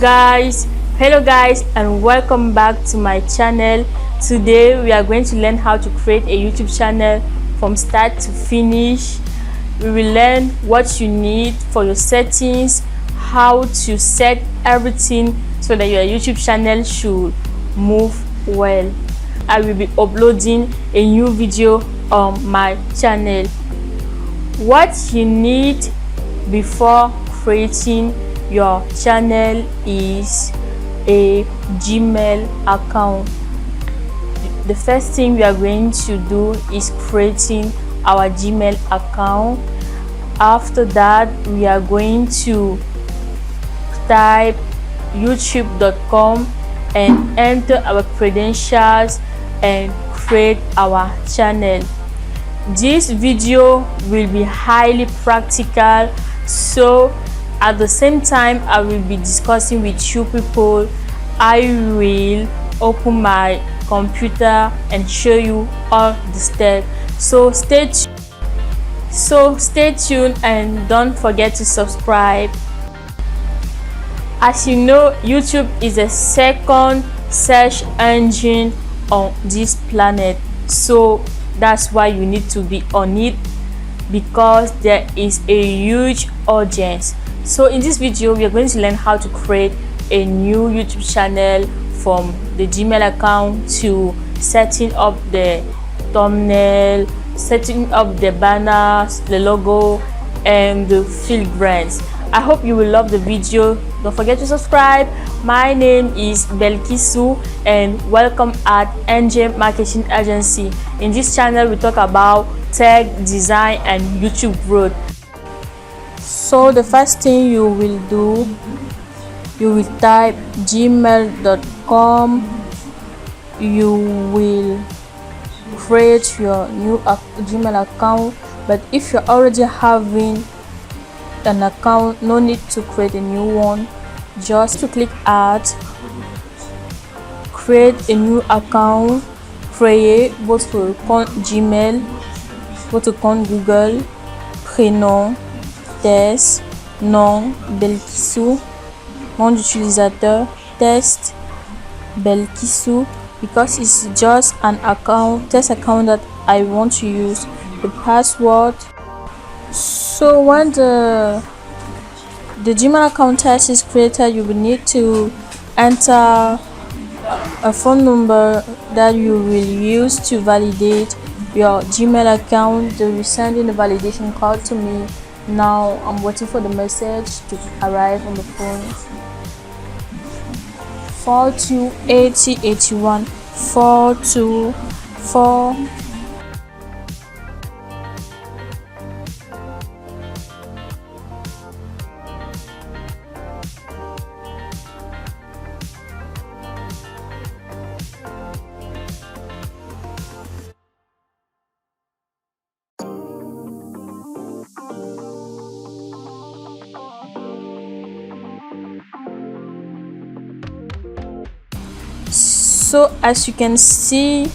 Hello guys, and welcome back to my channel. Today we are going to learn how to create a YouTube channel from start to finish. We will learn what you need for your settings, how to set everything so that your YouTube channel should move well. I will be uploading a new video on my channel. What you need before creating your channel is a Gmail account. The first thing we are going to do is creating our Gmail account. After that, we are going to type youtube.com and enter our credentials and create our channel. This video will be highly practical, so at the same time I will be discussing with you people. I will open my computer and show you all the steps, so stay tuned and don't forget to subscribe. As you know, YouTube is the second search engine on this planet, so that's why you need to be on it, because there is a huge audience. So in this video we are going to learn how to create a new YouTube channel, from the Gmail account to setting up the thumbnail, setting up the banners, the logo, and the field brands. I hope you will love the video. Don't forget to subscribe. My name is Belkisu and welcome at NJ Marketing Agency. In this channel we talk about tech, design, and YouTube growth. So the first thing you will do, you will type gmail.com. you will create your new Gmail account, but if you're already having an account, no need to create a new one. Just to click add, create a new account, créer votre compte Gmail, votre compte Google, prénom, test, nom, Belkisu, nom d'utilisateur, test, Belkisu, because it's just an account, test account that I want to use. The password. So when the Gmail account test is created, you will need to enter a phone number that you will use to validate your Gmail account. They will send in the validation code to me. Now I'm waiting for the message to arrive on the phone. 428081 424. So as you can see,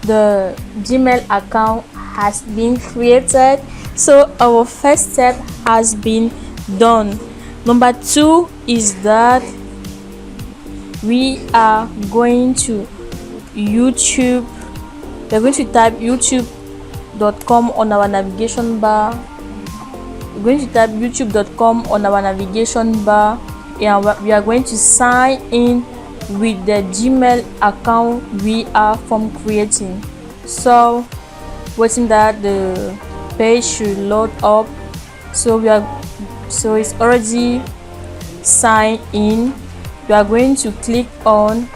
the Gmail account has been created. So our first step has been done. Number 2 is that we are going to YouTube. We're going to type youtube.com on our navigation bar. We're going to type youtube.com on our navigation bar, and we are going to sign in with the Gmail account we are from creating. So waiting that the page should load up. So it's already signed in. You are going to click on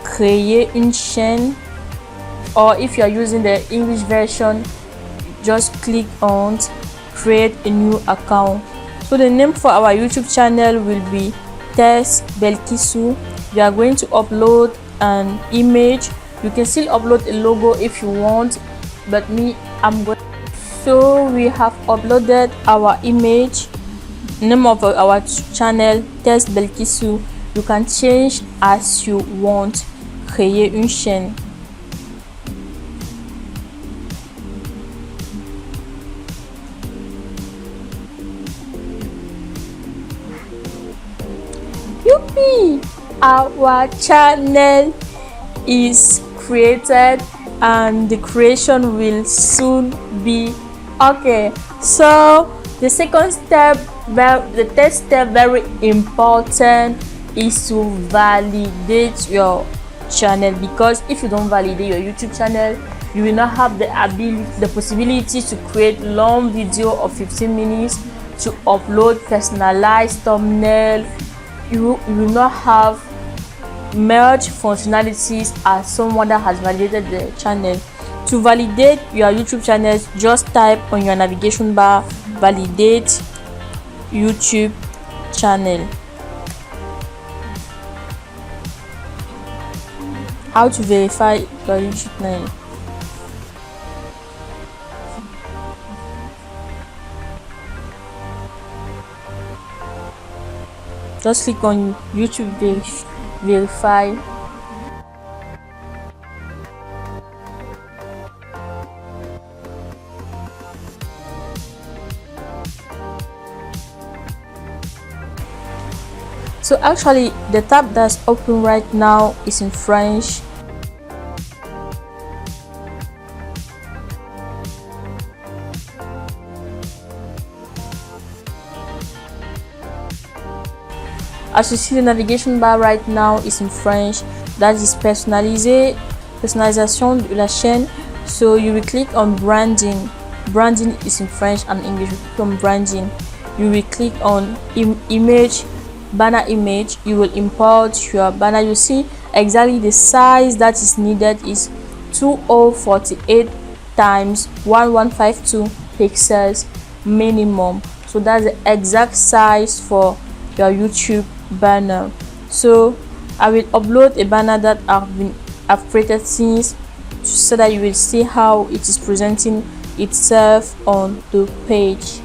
créer une chaîne, or if you are using the English version, just click on create a new account. So the name for our YouTube channel will be Test Belkisu. We are going to upload an image. You can still upload a logo if you want, but I'm going. So we have uploaded our image. Name of our channel, Test Belkisu. You can change as you want. Créer une chaîne. You happy. Our channel is created and the creation will soon be okay. So the second step, the third step, very important, is to validate your channel, because if you don't validate your YouTube channel, you will not have the possibility to create long video of 15 minutes to upload personalized thumbnail. You will not have merge functionalities as someone that has validated the channel. To validate your YouTube channel, just type on your navigation bar validate YouTube channel. How to verify your YouTube channel? Just click on YouTube verify. So actually the tab that's open right now is in French. As you see, the navigation bar right now is in French. That is personnalisation de la chaîne. So you will click on branding. Branding is in French and English. You click on branding. You will click on image, banner image. You will import your banner. You see exactly the size that is needed is 2048 times 1152 pixels minimum. So that's the exact size for your YouTube banner. So I will upload a banner that I've created since, so that you will see how it is presenting itself on the page.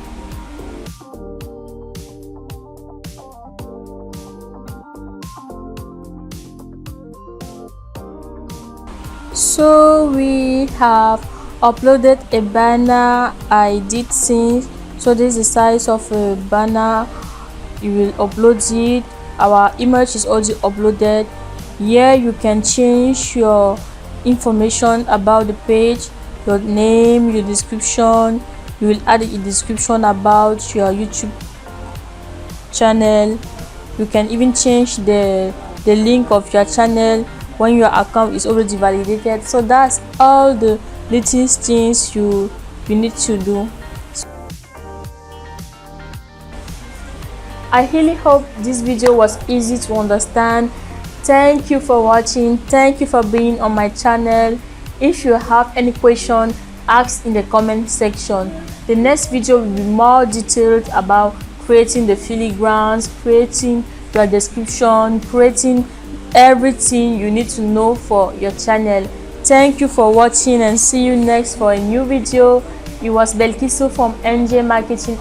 So we have uploaded a banner I did since. So this is the size of a banner. You will upload it. Our image is already uploaded. Here you can change your information about the page, your name, your description. You will add a description about your YouTube channel. You can even change the link of your channel when your account is already validated. So that's all the little things you need to do. I really hope this video was easy to understand. Thank you for watching. Thank you for being on my channel. If you have any question, ask in the comment section. The next video will be more detailed about creating the filigrans, creating your description, creating everything you need to know for your channel. Thank you for watching and see you next for a new video. It was Belkisu from NJ Marketing.